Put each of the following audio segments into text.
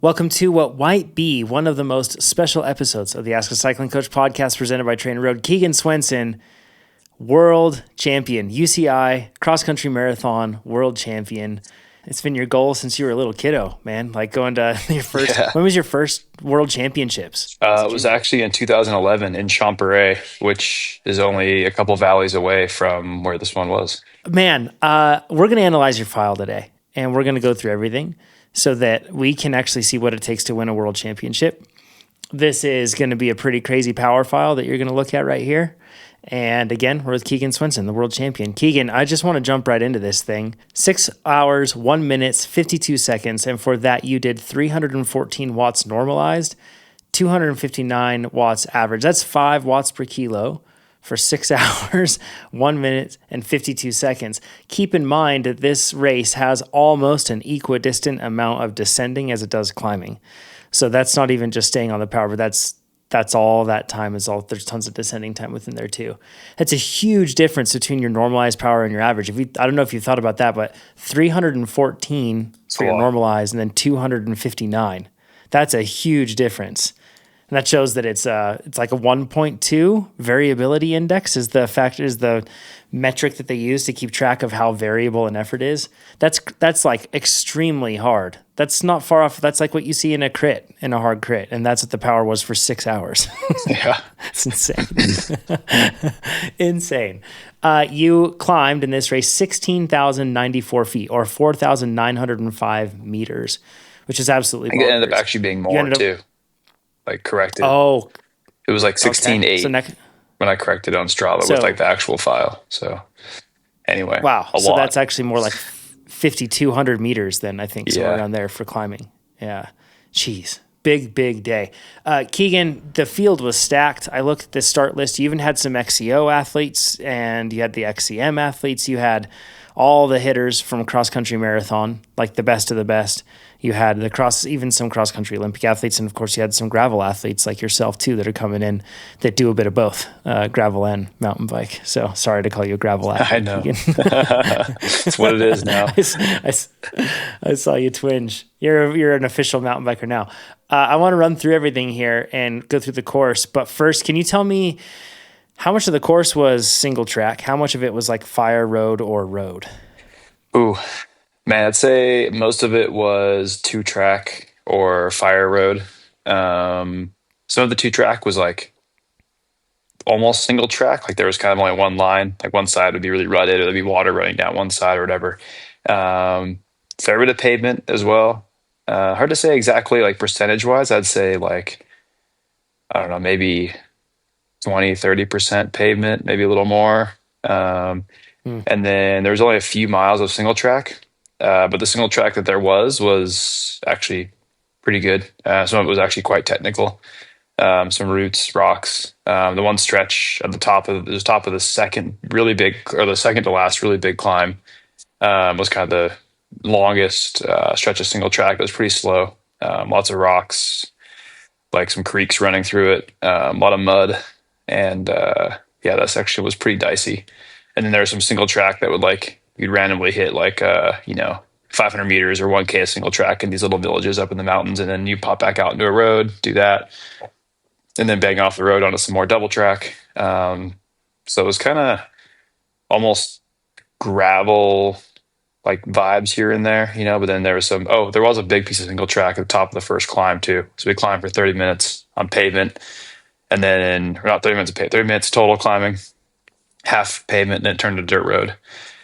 Welcome to what might be one of the most special episodes of the Ask a Cycling Coach podcast presented by TrainerRoad. Keegan Swenson, world champion, UCI cross-country marathon world champion. It's been your goal since you were a little kiddo, man, like going to your first, When was your first world championships? It was actually in 2011 in Champeray, which is only a couple valleys away from where this one was. Man, we're going to analyze your file today, and we're going to go through everything so that we can actually see what it takes to win a world championship. This is going to be a pretty crazy power file that you're going to look at right here. And again, we're with Keegan Swenson, the world champion. Keegan, I just want to jump right into this thing. 6 hours, 1 minute, 52 seconds. And for that, you did 314 watts normalized, 259 watts average. That's 5 watts per kilo for 6 hours, 1 minute, and 52 seconds. Keep in mind that this race has almost an equidistant amount of descending as it does climbing. So that's not even just staying on the power, but that's all that time is all. There's tons of descending time within there too. That's a huge difference between your normalized power and your average. I don't know if you thought about that, but 314 for your normalized and then 259. That's a huge difference. And that shows that it's like a 1.2 variability index is the metric that they use to keep track of how variable an effort is. That's like extremely hard. That's not far off. That's like what you see in a hard crit. And that's what the power was for 6 hours. Yeah. It's insane. Insane. You climbed in this race 16,094 feet or 4,905 meters, which is absolutely bonkers. I think it ended up actually being more too. Like corrected. Oh, it was like 16.8 so when I corrected on Strava with like the actual file. So anyway, wow. So that's actually more like 5,200 meters then, I think, somewhere around there for climbing. Yeah. Jeez. Big day. Keegan, the field was stacked. I looked at the start list. You even had some XCO athletes and you had the XCM athletes. You had all the hitters from cross-country marathon, like the best of the best. You had even some cross-country Olympic athletes, and of course you had some gravel athletes like yourself too that are coming in that do a bit of both, gravel and mountain bike. So sorry to call you a gravel athlete. I know. It's what it is now. I saw you twinge. You're an official mountain biker now. I want to run through everything here and go through the course, but first, can you tell me how much of the course was single track? How much of it was like fire road or road? Ooh. Man, I'd say most of it was 2-track or fire road. Some of the 2-track was like almost single track. Like there was kind of only one line. Like one side would be really rutted, or there'd be water running down one side or whatever. Fair bit of pavement as well. Hard to say exactly like percentage wise. I'd say like, I don't know, maybe 20-30% pavement, maybe a little more. And then there was only a few miles of single track. But the single track that there was actually pretty good. Some of it was actually quite technical. Some roots, rocks. The one stretch at the top of the second really big, or the second to last really big climb, was kind of the longest stretch of single track. It was pretty slow. Lots of rocks, like some creeks running through it. A lot of mud, and that section was pretty dicey. And then there was some single track that would you'd randomly hit 500 meters or 1K a single track in these little villages up in the mountains. And then you pop back out into a road, do that, and then bang off the road onto some more double track. So it was kind of almost gravel like vibes here and there, but then there was there was a big piece of single track at the top of the first climb too. So we climbed for 30 minutes on pavement, and then not 30 minutes of 30 minutes total climbing, half pavement, and then it turned to dirt road.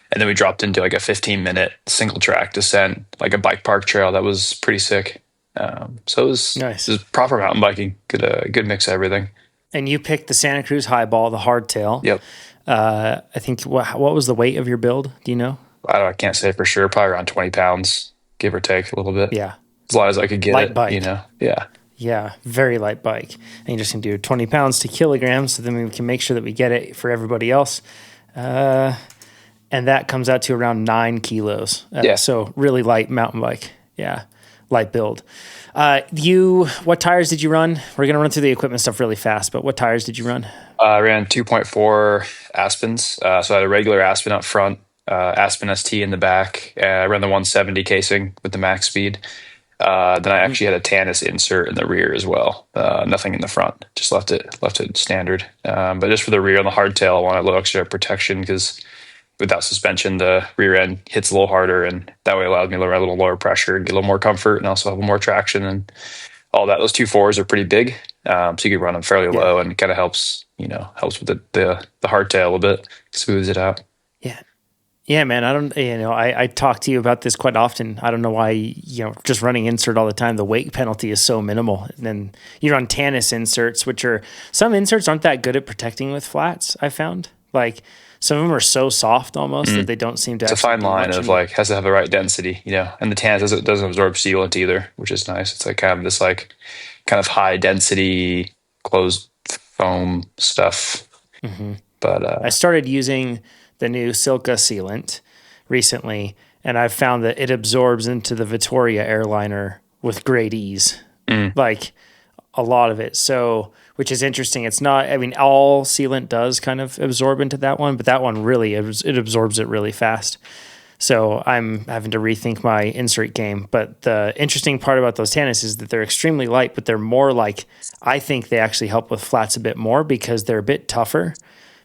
And then we dropped into like a 15-minute single track descent, like a bike park trail. That was pretty sick. So it was nice. It was proper mountain biking. Good mix of everything. And you picked the Santa Cruz Highball, the hardtail. Yep. I think what was the weight of your build? Do you know? I can't say for sure. Probably around 20 pounds, give or take a little bit. Yeah. As light as I could get light bike. Yeah. Yeah, very light bike. And you just can do 20 pounds to kilograms, so then we can make sure that we get it for everybody else. And that comes out to around 9 kilos. So really light mountain bike. Yeah, light build. What tires did you run? We're going to run through the equipment stuff really fast, but what tires did you run? I ran 2.4 Aspens. So I had a regular Aspen up front, Aspen ST in the back. I ran the 170 casing with the max speed. Then I actually had a Tannis insert in the rear as well. Nothing in the front. Just left it standard. But just for the rear on the hardtail, I wanted a little extra protection because without suspension, the rear end hits a little harder, and that way allowed me to run a little lower pressure and get a little more comfort, and also have a little more traction and all that. Those 2.4s are pretty big, so you can run them fairly low, and it kind of helps with the hardtail a little bit, smooths it out. Yeah. Yeah, man. I talk to you about this quite often. I don't know why, just running insert all the time, the weight penalty is so minimal. And then you run Tannis inserts, some inserts aren't that good at protecting with flats, I found. Like some of them are so soft almost that they don't seem to. It's a fine line of has to have the right density, and the Tannis doesn't absorb sealant either, which is nice. It's like kind of this kind of high density closed foam stuff. Mm-hmm. But I started using the new Silka sealant recently, and I've found that it absorbs into the Vittoria airliner with great ease, like a lot of it. So, which is interesting. It's not, all sealant does kind of absorb into that one, but that one really, it absorbs it really fast. So I'm having to rethink my insert game. But the interesting part about those Tannis is that they're extremely light, but they're more I think they actually help with flats a bit more because they're a bit tougher,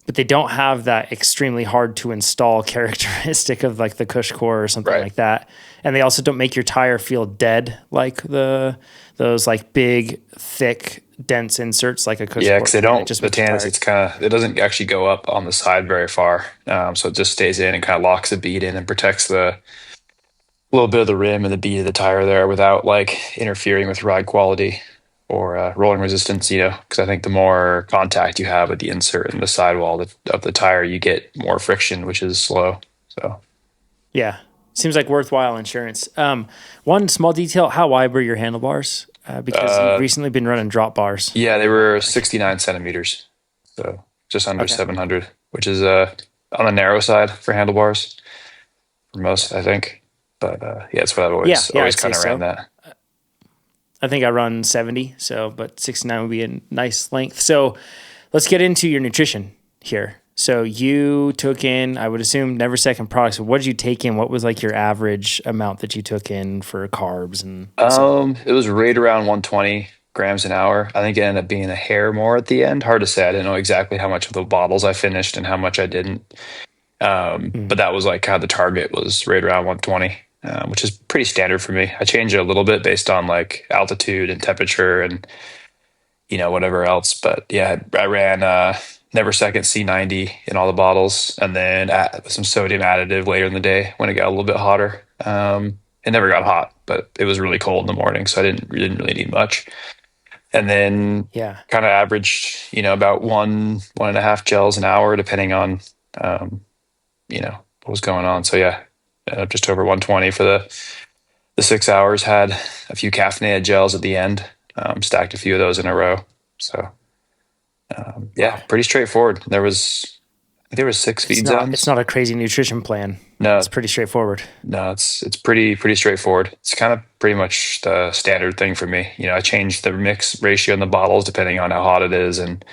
but they don't have that extremely hard to install characteristic of the Cush core or something like that. And they also don't make your tire feel dead like those big, thick, dense inserts like a Cush core. Yeah, because they don't. The Tannis, it doesn't actually go up on the side very far, so it just stays in and kind of locks the bead in and protects the little bit of the rim and the bead of the tire there without interfering with ride quality or rolling resistance, because I think the more contact you have with the insert and the sidewall of the tire, you get more friction, which is slow. So, yeah, seems like worthwhile insurance. One small detail: how wide were your handlebars? Because you've recently been running drop bars. Yeah, they were 69 centimeters, so just under 700, which is on the narrow side for handlebars for most, I think. But it's what I've always kind of ran that. I think I run 70, but 69 would be a nice length. So let's get into your nutrition here. So you took in, I would assume, Never Second products. What did you take in? What was your average amount that you took in for carbs and? It was right around 120 grams an hour. I think it ended up being a hair more at the end. Hard to say. I didn't know exactly how much of the bottles I finished and how much I didn't. But that was kind of the target was right around 120. Which is pretty standard for me. I change it a little bit based on altitude and temperature and whatever else. But yeah, I ran Never Second C90 in all the bottles, and then some sodium additive later in the day when it got a little bit hotter. It never got hot, but it was really cold in the morning, so I didn't really need much. And then kind of averaged about 1.5 gels an hour, depending on what was going on. So yeah. Just over 120 for the 6 hours. Had a few caffeinated gels at the end. Stacked a few of those in a row. So, pretty straightforward. There was 6 feed zones. It's not a crazy nutrition plan. No, it's pretty straightforward. No, it's pretty straightforward. It's kind of pretty much the standard thing for me. I change the mix ratio in the bottles depending on how hot it is and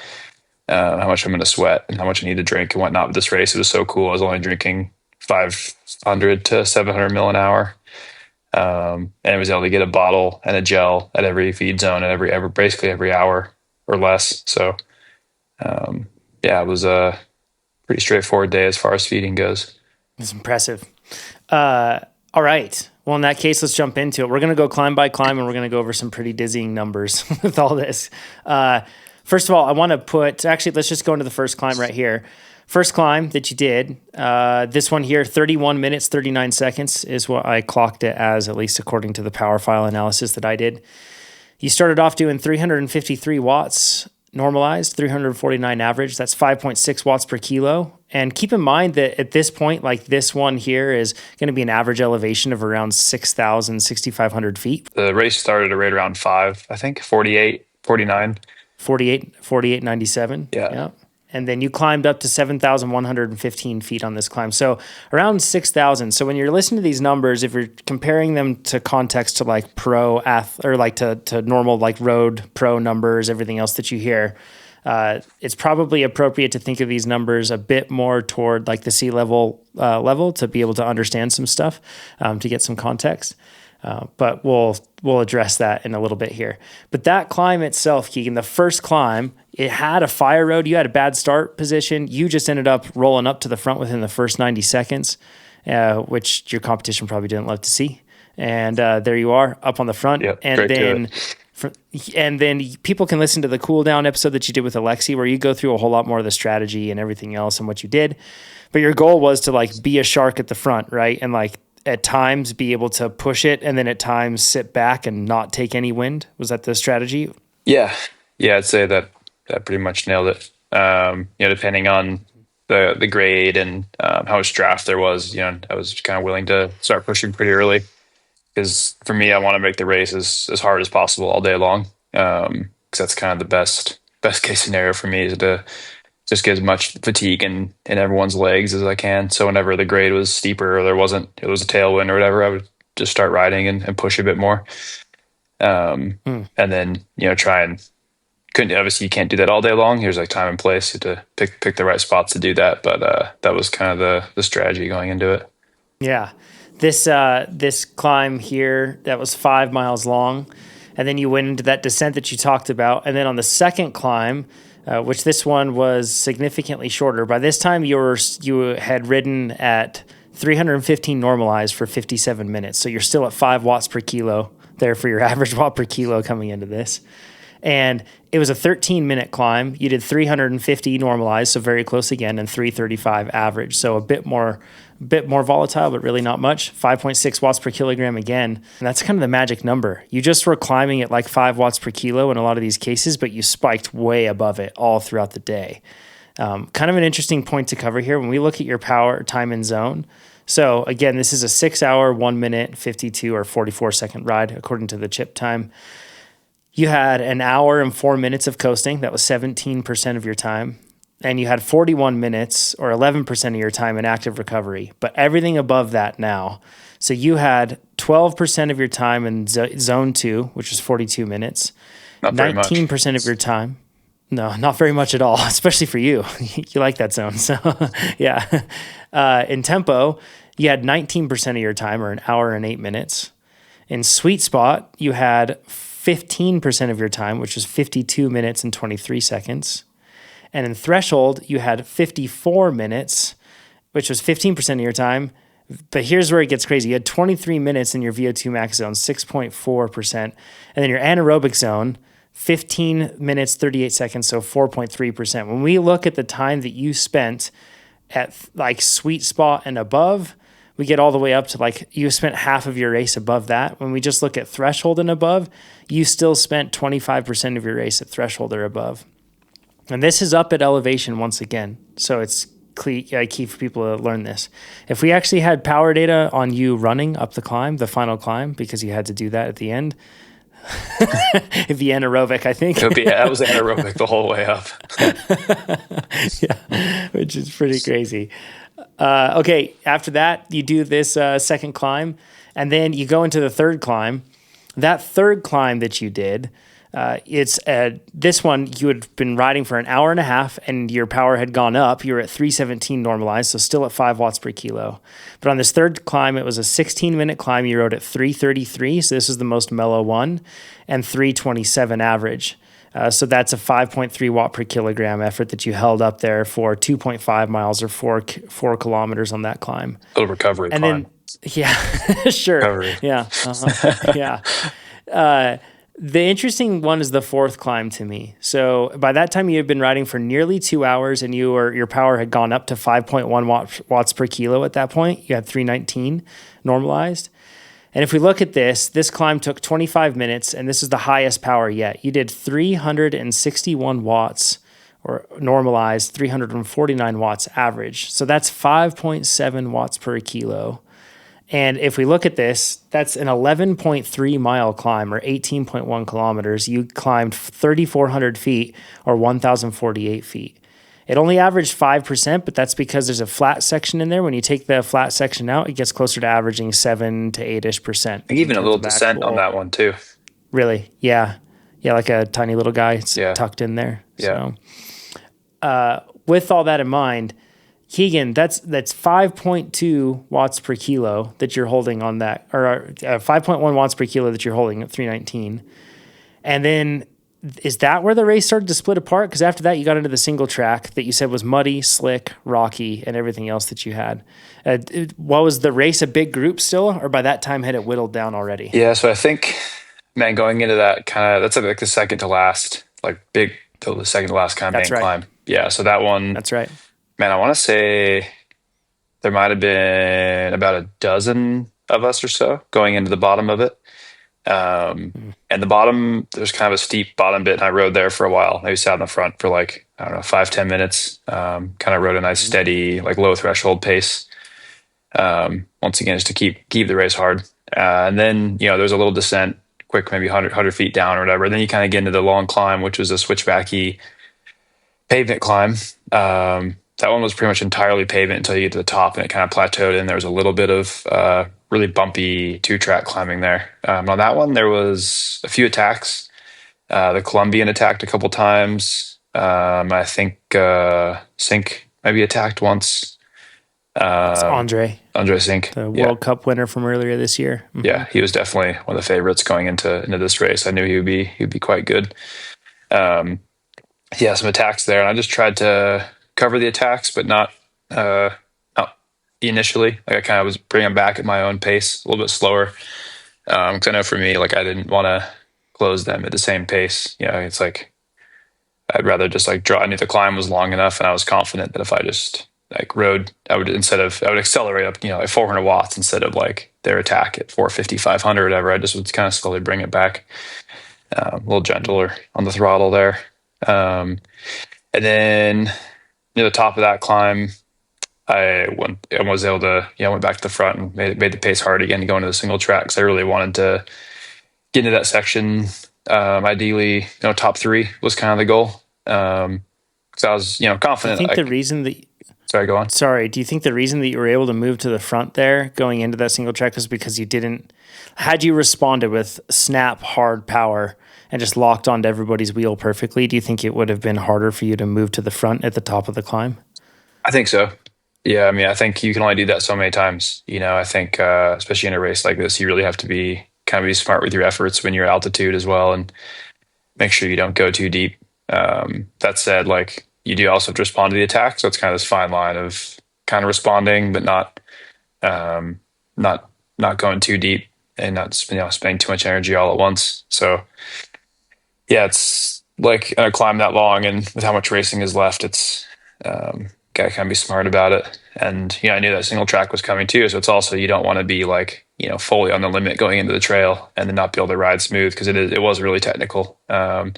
how much I'm going to sweat and how much I need to drink and whatnot. But this race, it was so cool. I was only drinking 500 to 700 mil an hour. And I was able to get a bottle and a gel at every feed zone and basically every hour or less. So, it was a pretty straightforward day as far as feeding goes. It's impressive. All right. Well, in that case, let's jump into it. We're going to go climb by climb, and we're going to go over some pretty dizzying numbers with all this. First of all, I want to let's just go into the first climb right here. First climb that you did, this one here, 31 minutes, 39 seconds is what I clocked it as, at least according to the power file analysis that I did. You started off doing 353 watts normalized, 349 average. That's 5.6 watts per kilo. And keep in mind that at this point, this one here is going to be an average elevation of around 6,000, 6,500 feet. The race started at right around 5, I think, 48, 49. 48.97. Yeah. And then you climbed up to 7,115 feet on this climb. So around 6,000. So when you're listening to these numbers, if you're comparing them to context to to normal road pro numbers, everything else that you hear, it's probably appropriate to think of these numbers a bit more toward the sea level level to be able to understand some stuff, to get some context. But we'll address that in a little bit here. But that climb itself, Keegan, the first climb, it had a fire road. You had a bad start position. You just ended up rolling up to the front within the first 90 seconds, which your competition probably didn't love to see. And there you are up on the front. Yep, and then people can listen to the cool down episode that you did with Alexi, where you go through a whole lot more of the strategy and everything else and what you did. But your goal was to like be a shark at the front, right? And like at times be able to push it, and then at times sit back and not take any wind. Was that the strategy? Yeah. I'd say that pretty much nailed it. Depending on the grade and how much draft there was, I was kind of willing to start pushing pretty early, because for me, I want to make the race as hard as possible all day long. Because that's kind of the best case scenario for me, is to just get as much fatigue in everyone's legs as I can. So whenever the grade was steeper, or it was a tailwind or whatever, I would just start riding and push a bit more. And then, try and obviously you can't do that all day long. There's like time and place. You have to pick the right spots to do that. But that was kind of the strategy going into it. Yeah. This climb here, that was 5 miles long. And then you went into that descent that you talked about. And then on the second climb, which this one was significantly shorter. By this time, you had ridden at 315 normalized for 57 minutes. So you're still at 5 watts per kilo there for your average watt per kilo coming into this. And it was a 13-minute climb. You did 350 normalized, so very close again, and 335 average. So a bit more volatile, but really not much. 5.6 watts per kilogram again. And that's kind of the magic number. You just were climbing at like 5 watts per kilo in a lot of these cases, but you spiked way above it all throughout the day. Kind of an interesting point to cover here when we look at your power, time, and zone. So again, this is a 6 hour, 1 minute, 52 or 44 second ride, according to the chip time. You had an hour and 4 minutes of coasting. That was 17% of your time. And you had 41 minutes or 11% of your time in active recovery. But everything above that now. So you had 12% of your time in zone 2, which was 42 minutes. Not very 19% of your time. No, not very much at all, especially for you. You like that zone. So, yeah. In tempo, you had 19% of your time, or an hour and 8 minutes. In sweet spot, you had 15% of your time, which was 52 minutes and 23 seconds. And in threshold, you had 54 minutes, which was 15% of your time. But here's where it gets crazy. You had 23 minutes in your VO2 max zone, 6.4%. And then your anaerobic zone, 15 minutes, 38 seconds, so 4.3%. When we look at the time that you spent at like sweet spot and above, we get all the way up to like you spent half of your race above that. When we just look at threshold and above, you still spent 25% of your race at threshold or above. And this is up at elevation once again. So it's key for people to learn this. If we actually had power data on you running up the climb, the final climb, because you had to do that at the end, it'd be anaerobic, I think. I was anaerobic the whole way up. Yeah, which is pretty crazy. Okay, after that, you do this second climb, and then you go into the third climb. That third climb that you did, this one, you had been riding for an hour and a half, and your power had gone up. You were at 317 normalized, so still at 5 watts per kilo. But on this third climb, it was a 16-minute climb. You rode at 333, so this is the most mellow one, and 327 average. So that's a 5.3 watt per kilogram effort that you held up there for 2.5 miles or 4 kilometers on that climb. A little recovery and climb. Then, yeah, sure. Recovery. Yeah. Yeah. The interesting one is the fourth climb to me. So by that time, you had been riding for nearly 2 hours, and your power had gone up to 5.1 watts per kilo at that point. You had 319 normalized. And if we look at this climb took 25 minutes, and this is the highest power yet. You did 361 watts, or normalized 349 watts average. So that's 5.7 watts per kilo. And if we look at this, that's an 11.3 mile climb, or 18.1 kilometers. You climbed 3,400 feet, or 1,048 feet. It only averaged 5%, but that's because there's a flat section in there. When you take the flat section out, it gets closer to averaging 7 to 8-ish%. Even a little descent on that one too. Really? Yeah. Yeah, like a tiny little guy tucked in there. Yeah. So with all that in mind, Keegan, that's 5.2 watts per kilo that you're holding on that, or 5.1 watts per kilo that you're holding at 319. And then is that where the race started to split apart? Because after that, you got into the single track that you said was muddy, slick, rocky, and everything else that you had. What was the race, a big group still, or by that time had it whittled down already? Yeah, so I think, man, going into that that's like the second to last, like the second to last kind of That's main right. climb. Yeah, so that one, That's right. man, I want to say there might have been about a dozen of us or so going into the bottom of it. And the bottom, there's kind of a steep bottom bit, and I rode there for a while. Maybe sat in the front for like, I don't know, 5-10 minutes. Kind of rode a nice, steady, like low threshold pace. Once again, just to keep the race hard. And then, there's a little descent, quick, maybe 100 feet down or whatever. Then you kind of get into the long climb, which was a switchbacky pavement climb. That one was pretty much entirely pavement until you get to the top, and it kind of plateaued, and there was a little bit of really bumpy 2-track climbing there. On that one, there was a few attacks. The Colombian attacked a couple times. I think Sink maybe attacked once. It's Andre Sink, the World Cup winner from earlier this year. Mm-hmm. Yeah, he was definitely one of the favorites going into this race. I knew he would be quite good. Some attacks there, and I just tried to cover the attacks, but not initially. Like I kind of was bringing them back at my own pace, a little bit slower. Because I know for me, like I didn't want to close them at the same pace. It's like I'd rather just like draw. I knew the climb was long enough, and I was confident that if I just like rode, I would accelerate up, like 400 watts instead of like their attack at 450, 500, whatever. I just would kind of slowly bring it back, a little gentler on the throttle there. And then near the top of that climb, I was able to, went back to the front and made the pace hard again to go into the single track. Cause I really wanted to get into that section. Ideally, top 3 was kind of the goal. Cause I was, confident. I think the reason that, sorry, go on. Sorry. Do you think the reason that you were able to move to the front there going into that single track was because had you responded with snap hard power and just locked onto everybody's wheel perfectly, do you think it would have been harder for you to move to the front at the top of the climb? I think so. Yeah. I mean, I think you can only do that so many times. I think, especially in a race like this, you really have to be smart with your efforts when you're at altitude as well, and make sure you don't go too deep. That said, like you do also have to respond to the attack. So it's kind of this fine line of kind of responding, but not going too deep and not, spending too much energy all at once. So yeah, it's like in a climb that long and with how much racing is left, it's, gotta kind of be smart about it. And, I knew that single track was coming too. So it's also, you don't want to be like, fully on the limit going into the trail and then not be able to ride smooth. Cause it was really technical. And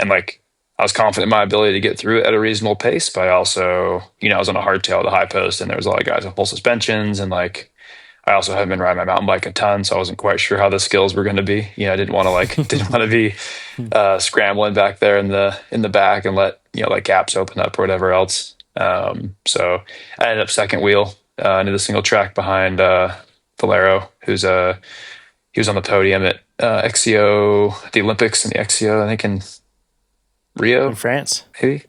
like, I was confident in my ability to get through it at a reasonable pace, but I also, I was on a hardtail at the high post and there was a lot of guys with full suspensions, and like, I also hadn't been riding my mountain bike a ton, so I wasn't quite sure how the skills were going to be. I didn't want to be scrambling back there in the back and let like gaps open up or whatever else. So I ended up second wheel into the single track behind Valero, he was on the podium at XCO, the Olympics and the XCO, I think in Rio, in France, maybe.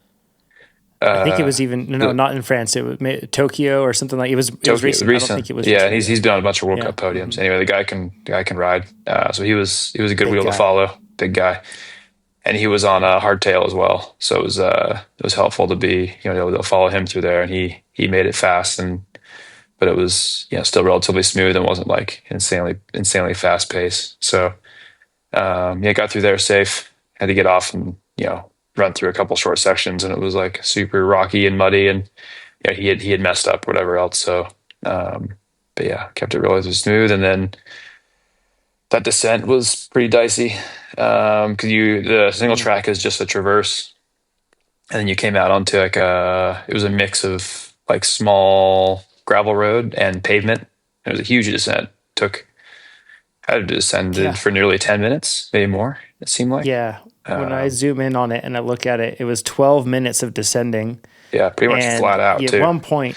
I think it was not in France. It was Tokyo or something like it was. It was recent. I don't think it was. Yeah, he's been on a bunch of World Cup podiums. Anyway, the guy can ride. So he was a good wheel to follow. Big guy, and he was on a hardtail as well. So it was helpful to be able to follow him through there, and he made it fast, but it was still relatively smooth and wasn't like insanely fast pace. So got through there safe. Had to get off and run through a couple short sections, and it was like super rocky and muddy, and he had messed up whatever else. So but yeah, kept it relatively smooth. And then that descent was pretty dicey because the single track is just a traverse, and then you came out onto like it was a mix of like small gravel road and pavement. It was a huge descent. I had descended for nearly 10 minutes, maybe more, it seemed like. Yeah. When I zoom in on it and I look at it, it was 12 minutes of descending. Yeah, pretty much flat out too. At one point,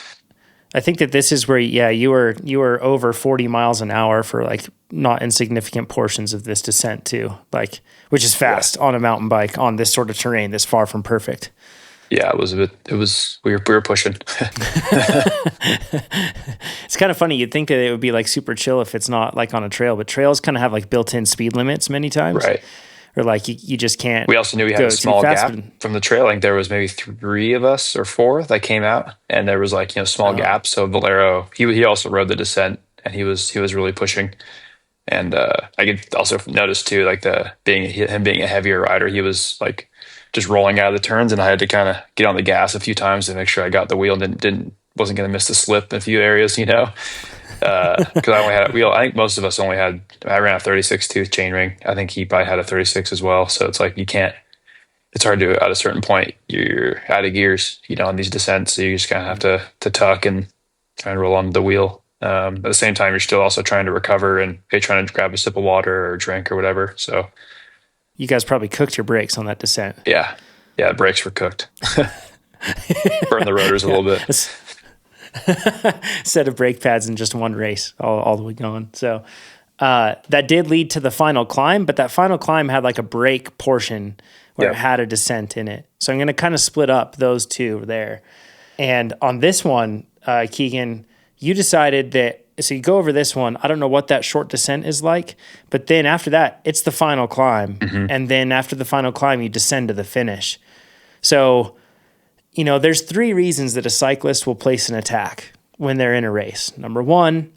I think that this is where, you were over 40 miles an hour for like not insignificant portions of this descent too, like, which is fast on a mountain bike on this sort of terrain that's far from perfect. Yeah, it was a bit. It was we were pushing. It's kind of funny. You'd think that it would be like super chill if it's not like on a trail, but trails kind of have like built-in speed limits many times, Right. or like you just can't We also knew we had a go too small fast. gap But from the trail. Like there was maybe three of us or four that came out, and there was like small oh, gaps. So Valero, he also rode the descent, and he was really pushing. And I could also notice too, like him being a heavier rider, he was like just rolling out of the turns, and I had to kind of get on the gas a few times to make sure I got the wheel and didn't wasn't going to miss the slip in a few areas, because I only had a wheel. I think most of us only had. I ran a 36 tooth chainring. I think he probably had a 36 as well. So it's like you can't. It's hard to at a certain point you're out of gears, on these descents. So you just kind of have to tuck and try and roll on the wheel. At the same time, you're still also trying to recover and you're trying to grab a sip of water or a drink or whatever. So you guys probably cooked your brakes on that descent. yeah, the brakes were cooked. Burn the rotors a little bit. Set of brake pads in just one race, all the way gone. So that did lead to the final climb, but that final climb had like a break portion where it had a descent in it. So I'm going to kind of split up those two there. And on this one, Keegan, you decided that, so you go over this one. I don't know what that short descent is like, but then after that, it's the final climb. Mm-hmm. And then after the final climb, you descend to the finish. So, there's three reasons that a cyclist will place an attack when they're in a race. Number one,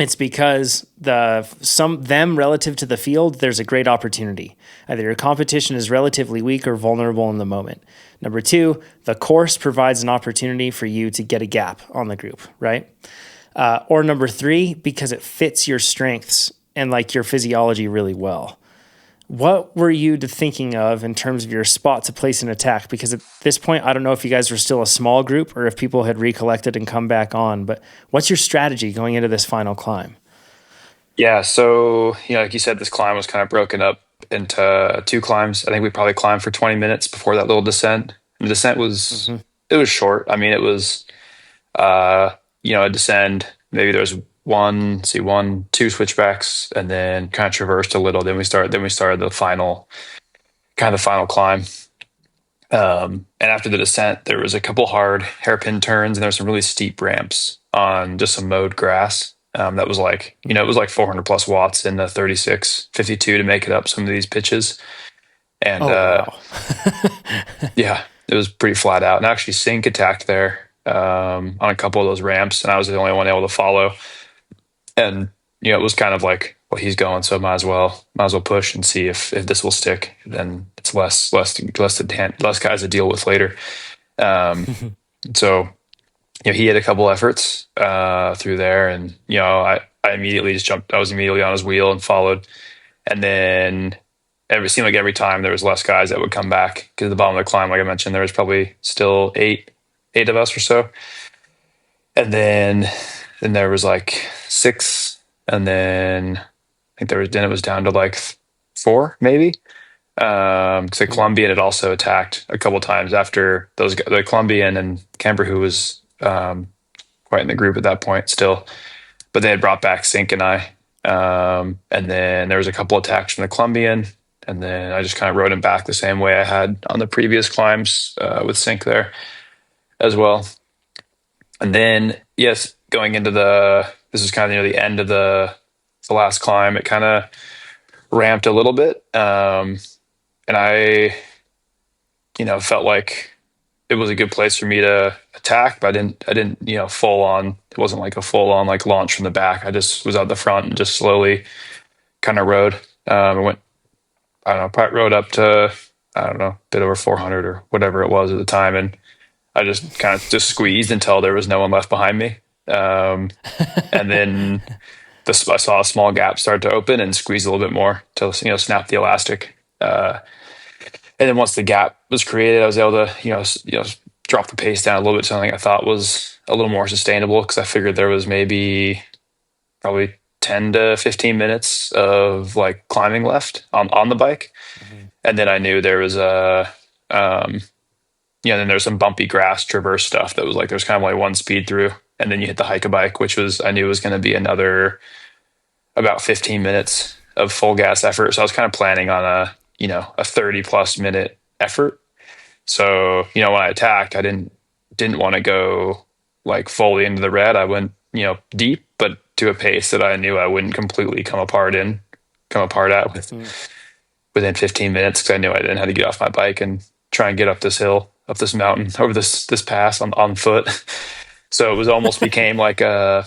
it's because them relative to the field, there's a great opportunity. Either your competition is relatively weak or vulnerable in the moment. Number two, the course provides an opportunity for you to get a gap on the group, right? Or number three, because it fits your strengths and like your physiology really well. What were you thinking of in terms of your spot to place an attack? Because at this point, I don't know if you guys were still a small group or if people had recollected and come back on, but what's your strategy going into this final climb? Yeah, so like you said, this climb was kind of broken up into two climbs. I think we probably climbed for 20 minutes before that little descent. And the descent was it was short. I mean, it was a descend. Maybe there was two switchbacks, and then kind of traversed a little. Then we started the final climb. And after the descent, there was a couple hard hairpin turns, and there were some really steep ramps on just some mowed grass. That was like, it was like 400 plus watts in the 3652 to make it up some of these pitches. And wow. yeah, it was pretty flat out. And actually, Sink attacked there on a couple of those ramps, and I was the only one able to follow. And it was kind of like, well, he's going, so might as well push and see if this will stick. Then it's less guys to deal with later. So he had a couple efforts through there, and I immediately just jumped. I was immediately on his wheel and followed. And then it seemed like every time there was less guys that would come back, because at the bottom of the climb, like I mentioned, there was probably still eight of us or so. And then there was like six, and then I think it was down to like four maybe. Because the Colombian had also attacked a couple times after the Colombian and Camber, who was quite in the group at that point still, but they had brought back Sink and I. And then there was a couple attacks from the Colombian, and then I just kind of rode him back the same way I had on the previous climbs with Sink there as well. And then, yes, going into this is kind of near the end of the last climb, it kind of ramped a little bit. And I, felt like it was a good place for me to attack, but I didn't, full on. It wasn't like a full on like launch from the back. I just was out the front and just slowly kind of rode. I went, I don't know, probably rode up to, I don't know, a bit over 400 or whatever it was at the time. And I just kind of just squeezed until there was no one left behind me. And then I saw a small gap start to open and squeeze a little bit more to, snap the elastic. And then once the gap was created, I was able to, drop the pace down a little bit to something I thought was a little more sustainable, because I figured there was maybe probably 10 to 15 minutes of like climbing left on the bike. Mm-hmm. And then I knew there was then there's some bumpy grass traverse stuff that was like, there's kind of like one speed through, and then you hit the hike a bike, which I knew was going to be another about 15 minutes of full gas effort. So I was kind of planning on a 30 plus minute effort. So, when I attacked, I didn't want to go like fully into the red. I went, deep, but to a pace that I knew I wouldn't completely come apart at Mm. within 15 minutes, because I knew I didn't have to get off my bike and try and get up this hill, up this mountain, over this pass on foot. So it was almost became like I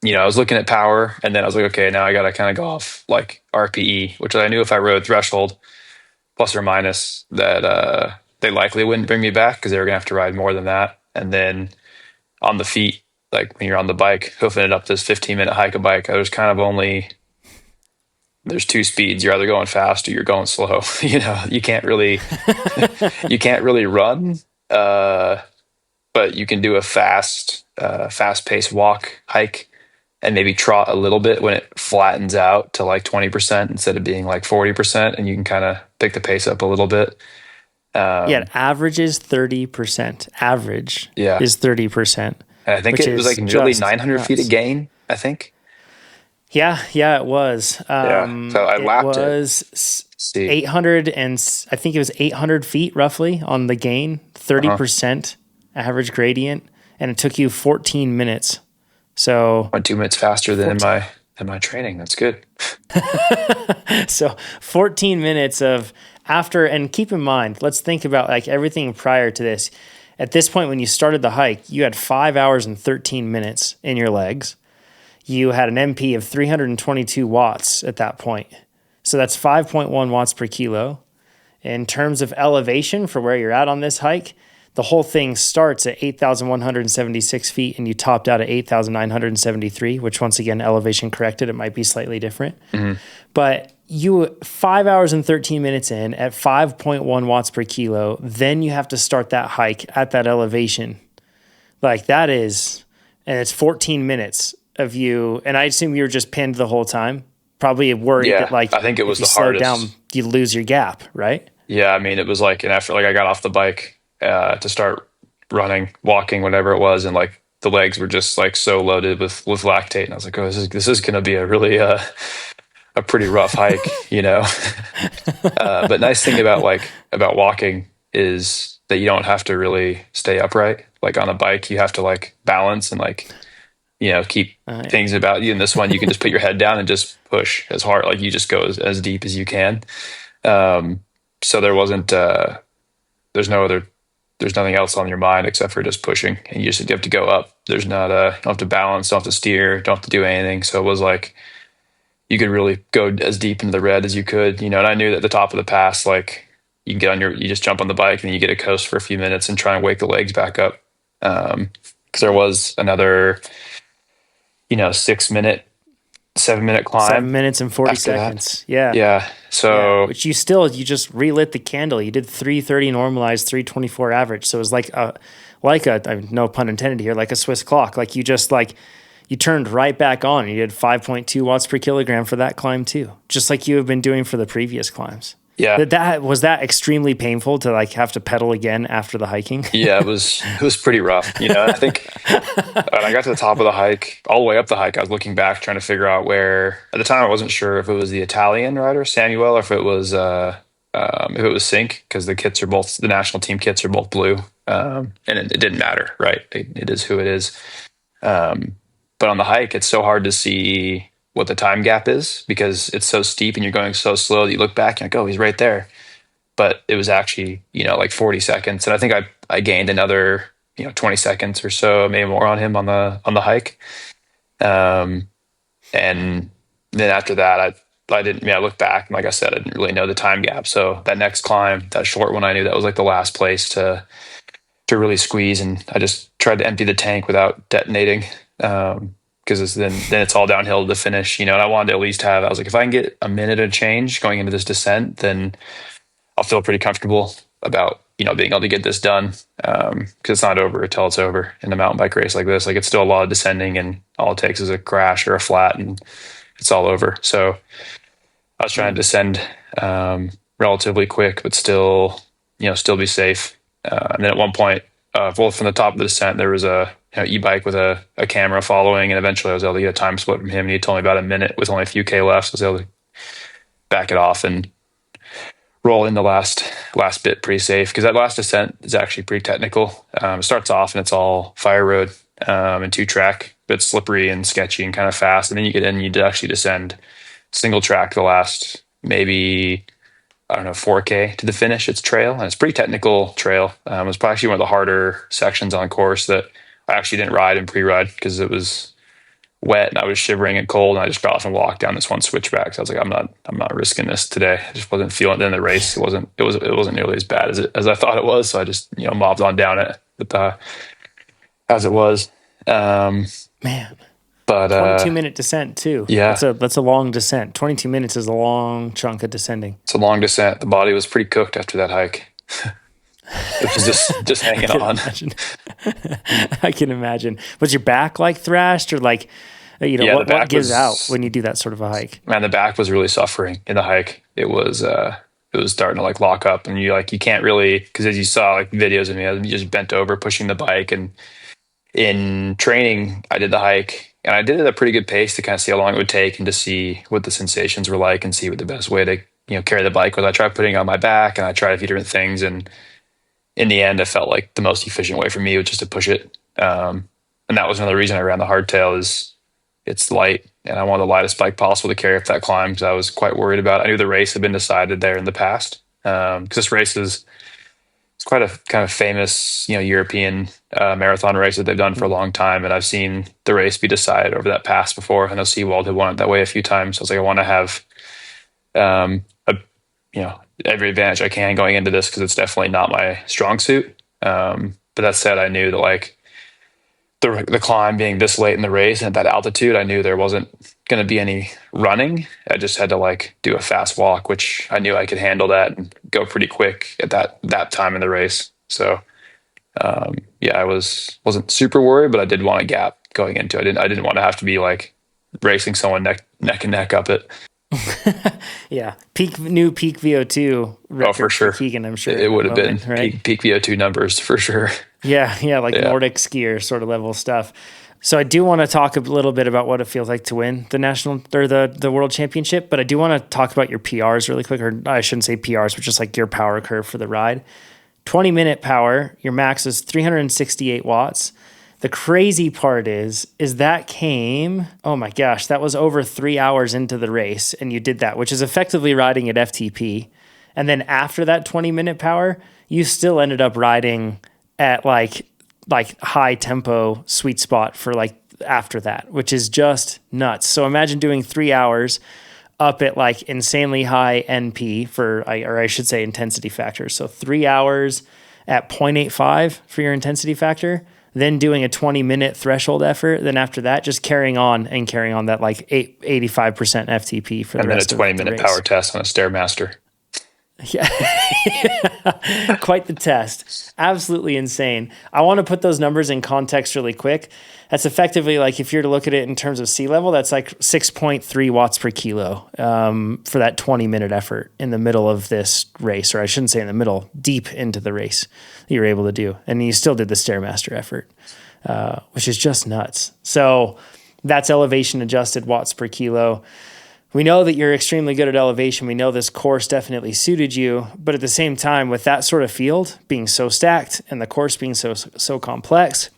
was looking at power, and then I was like, okay, now I got to kind of go off like RPE, which I knew if I rode threshold plus or minus that they likely wouldn't bring me back because they were gonna have to ride more than that. And then on the feet, like when you're on the bike, hoofing it up this 15-minute hike a bike, there's kind of only there's two speeds. You're either going fast or you're going slow. You can't really you can't really run, but you can do a fast paced walk, hike, and maybe trot a little bit when it flattens out to like 20% instead of being like 40%, and you can kind of pick the pace up a little bit. Yeah, average is 30%. Average Yeah. is 30%. And I think Which it was is like nearly just 900 feet nuts. of gain, I think. Yeah, it was. Yeah. So I It lapped it. was See. 800 and I think it was 800 feet roughly on the gain, Uh-huh. 30% average gradient, and it took you 14 minutes. So, Went 2 minutes faster than in my training. That's good. so 14 minutes of after, and keep in mind, let's think about like everything prior to this. At this point, when you started the hike, you had 5 hours and 13 minutes in your legs. You had an MP of 322 watts at that point. So that's 5.1 watts per kilo. In terms of elevation for where you're at on this hike, the whole thing starts at 8,176 feet and you topped out at 8,973, which once again, elevation corrected, it might be slightly different. But you 5 hours and 13 minutes in at 5.1 watts per kilo, then you have to start that hike at that elevation. Like that is, and it's 14 minutes of you. And I assume you were just pinned the whole time, probably worried Yeah. that like, I think it was if you the slowed hardest. down, you lose your gap, right? Yeah. I mean, it was like, and after like I got off the bike to start running, walking, whatever it was, and like the legs were just like so loaded with lactate. And I was like, oh, this is going to be a really, a pretty rough hike. But nice thing about walking is that you don't have to really stay upright. Like on a bike, you have to like balance and like, keep Yeah. things about you. And this one, you can just put your head down and just push as hard. Like you just go as deep as you can. So there wasn't, there's nothing else on your mind except for just pushing, and you have to go up. There's not you don't have to balance, don't have to steer, don't have to do anything. So it was like, you could really go as deep into the red as you could, and I knew that at the top of the pass, like you can you just jump on the bike and then you get a coast for a few minutes and try and wake the legs back up. Cause there was another, 6 minute, 7 minute climb 7 minutes and 40 after that. seconds. Yeah. Yeah. So Which you just relit the candle. You did 330 normalized, 324 average. So it was like a, I mean, no pun intended here, like a Swiss clock. Like you just you turned right back on and you did 5.2 watts per kilogram for that climb too. Just like you have been doing for the previous climbs. yeah, Was that extremely painful to like have to pedal again after the hiking? yeah, it was pretty rough. I think when I got to the top of the hike, all the way up the hike, I was looking back trying to figure out where. At the time, I wasn't sure if it was the Italian rider Samuel or if it was Sync, because the national team kits are both blue, and it didn't matter, right? It is who it is. But on the hike, it's so hard to see what the time gap is because it's so steep and you're going so slow that you look back and you're like, oh, he's right there. But it was actually, like 40 seconds. And I think I gained another, 20 seconds or so, maybe more on him on the hike. And then after that, I didn't, I looked back and like I said, I didn't really know the time gap. So that next climb, that short one, I knew that was like the last place to really squeeze. And I just tried to empty the tank without detonating. Because then it's all downhill to the finish, and I wanted to at least I was like, if I can get a minute of change going into this descent, then I'll feel pretty comfortable about, being able to get this done. Because it's not over until it's over in a mountain bike race like this. Like it's still a lot of descending and all it takes is a crash or a flat and it's all over. So I was trying to descend relatively quick, but still be safe. And then at one point, from the top of the descent, there was a e-bike with a camera following, and eventually I was able to get a time split from him, and he told me about a minute with only a few K left, so I was able to back it off and roll in the last bit pretty safe, because that last descent is actually pretty technical. It starts off and it's all fire road and 2-track, but it's slippery and sketchy and kind of fast. And then you get in, you actually descend single track the last maybe, I don't know, 4K to the finish. It's trail, and it's pretty technical trail. It was probably actually one of the harder sections on course that I actually didn't ride in pre-ride because it was wet and I was shivering and cold, and I just got off and walked down this one switchback. So I was like, I'm not risking this today. I just wasn't feeling it. Then the race, it wasn't nearly as bad as I thought it was. So I just, mobbed on down it as it was. Man. But 22-minute descent too. Yeah, that's a long descent. 22 minutes is a long chunk of descending. It's a long descent. The body was pretty cooked after that hike. It was just hanging on. I can imagine. Was your back like thrashed, or like, what gives out when you do that sort of a hike? Man, the back was really suffering in the hike. It was starting to like lock up, and you can't really, because as you saw like videos of me, I was just bent over pushing the bike. And in training, I did the hike, and I did it at a pretty good pace to kind of see how long it would take and to see what the sensations were like and see what the best way to carry the bike was. I tried putting it on my back, and I tried a few different things, and in the end, I felt like the most efficient way for me was just to push it. And that was another reason I ran the hardtail, is it's light, and I wanted the lightest bike possible to carry up that climb, because I was quite worried about it. I knew the race had been decided there in the past, because this race it's quite a kind of famous, European marathon race that they've done for a long time. And I've seen the race be decided over that pass before. I know Seawald had won it that way a few times. So I was like, I want to have, every advantage I can going into this, because it's definitely not my strong suit. But that said, I knew that like the climb being this late in the race and at that altitude, I knew there wasn't going to be any running. I just had to like do a fast walk, which I knew I could handle that and go pretty quick at that time in the race. So I wasn't super worried, but I did want a gap going into it. I didn't want to have to be like racing someone neck and neck up it. Yeah, new peak VO2 record for sure. For Keegan, I'm sure it would have been right? peak VO2 numbers for sure. Yeah, like Nordic skier sort of level stuff. So I do want to talk a little bit about what it feels like to win the national or the world championship, but I do want to talk about your PRs really quick, or I shouldn't say PRs, but just like your power curve for the ride. 20-minute power, your max is 368 watts. The crazy part is that came, oh my gosh, that was over 3 hours into the race, and you did that, which is effectively riding at FTP. And then after that 20-minute power, you still ended up riding at like high tempo sweet spot for like after that, which is just nuts. So imagine doing 3 hours up at like insanely high NP or I should say intensity factor. So 3 hours at 0.85 for your intensity factor, then doing a 20-minute threshold effort. Then after that, just carrying on that like 85% FTP for the rest of the race. And then a 20-minute power test on a Stairmaster. Yeah, quite the test. Absolutely insane. I want to put those numbers in context really quick. That's effectively like, if you're to look at it in terms of sea level, that's like 6.3 watts per kilo for that 20-minute effort in the middle of this race, or I shouldn't say in the middle, deep into the race that you were able to do. And you still did the Stairmaster effort, which is just nuts. So that's elevation adjusted watts per kilo. We know that you're extremely good at elevation. We know this course definitely suited you, but at the same time, with that sort of field being so stacked and the course being so complex,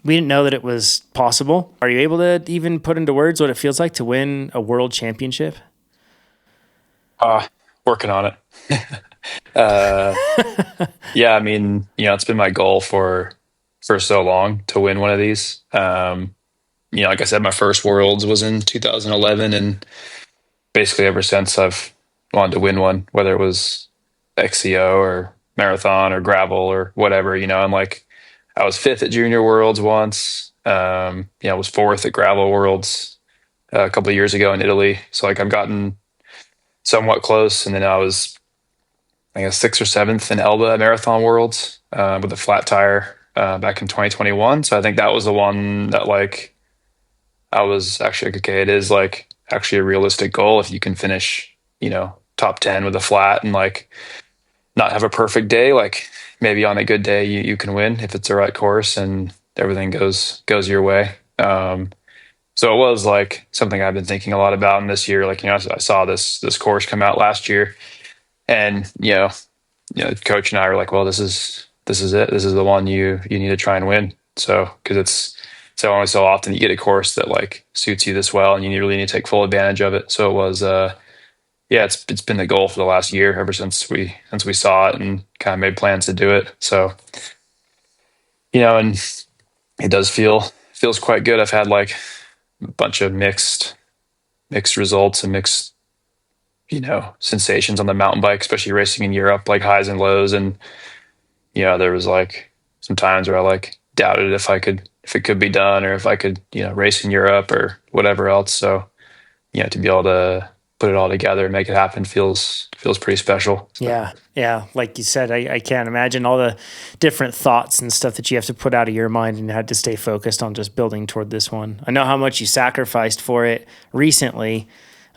we didn't know that it was possible. Are you able to even put into words what it feels like to win a world championship? Working on it. Yeah, I mean, it's been my goal for so long to win one of these. Like I said, my first Worlds was in 2011, and basically ever since I've wanted to win one, whether it was XCO or marathon or gravel or whatever, and like I was 5th at Junior Worlds once. I was 4th at Gravel Worlds a couple of years ago in Italy. So like I've gotten somewhat close, and then I was, I guess, 6th or 7th in Elba at Marathon Worlds with a flat tire back in 2021. So I think that was the one that like I was actually like, okay, it is like actually a realistic goal if you can finish, top 10 with a flat and like not have a perfect day. Like maybe on a good day you can win if it's the right course and everything goes your way. So it was like something I've been thinking a lot about in this year. Like, I saw this course come out last year, And, coach and I were like, well, this is it. This is the one you need to try and win. So, cause it's so only so often you get a course that like suits you this well and you really need to take full advantage of it. So it was, yeah, it's been the goal for the last year ever since we saw it and kind of made plans to do it. So, and it does feels quite good. I've had like a bunch of mixed results and mixed, sensations on the mountain bike, especially racing in Europe, like highs and lows. And, there was like some times where I like doubted if it could be done or if I could, race in Europe or whatever else. So, to be able to put it all together and make it happen feels pretty special. So. Yeah. Like you said, I can't imagine all the different thoughts and stuff that you have to put out of your mind and had to stay focused on just building toward this one. I know how much you sacrificed for it recently.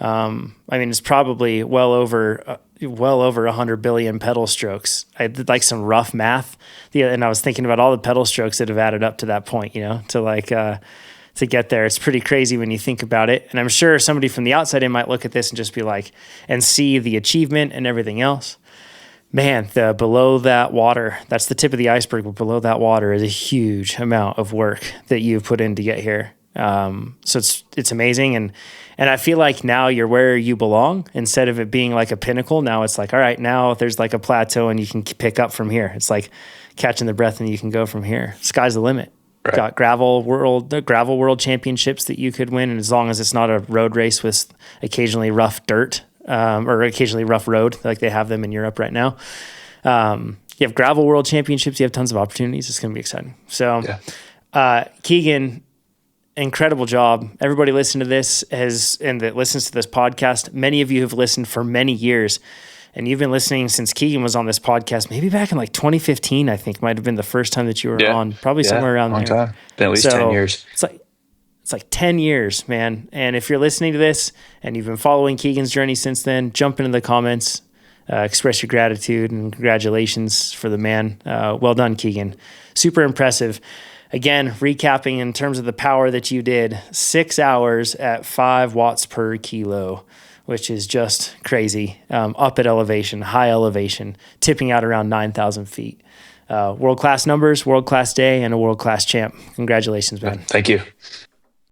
It's probably well over 100 billion pedal strokes. I did like some rough math, and I was thinking about all the pedal strokes that have added up to that point, to get there. It's pretty crazy when you think about it. And I'm sure somebody from the outside in might look at this and just be like, and see the achievement and everything else. Man, the below that water, that's the tip of the iceberg, but below that water is a huge amount of work that you've put in to get here. So it's amazing. And I feel like now you're where you belong instead of it being like a pinnacle. Now it's like, all right, now there's like a plateau and you can pick up from here. It's like catching the breath and you can go from here. Sky's the limit. Right. Got gravel world championships that you could win. And as long as it's not a road race with occasionally rough dirt, or occasionally rough road, like they have them in Europe right now. You have gravel world championships. You have tons of opportunities. It's going to be exciting. So, Keegan, incredible job. Everybody listening to this and that listens to this podcast, many of you have listened for many years, and you've been listening since Keegan was on this podcast, maybe back in like 2015, I think might have been the first time that you were on, probably somewhere around long there. Time. Been at least 10 years. It's like 10 years, man. And if you're listening to this and you've been following Keegan's journey since then, jump into the comments, express your gratitude and congratulations for the man. Well done, Keegan. Super impressive. Again, recapping in terms of the power that you did, 6 hours at 5 watts per kilo, which is just crazy. Up at elevation, high elevation, tipping out around 9,000 feet. World-class numbers, world-class day, and a world-class champ. Congratulations, man. Thank you.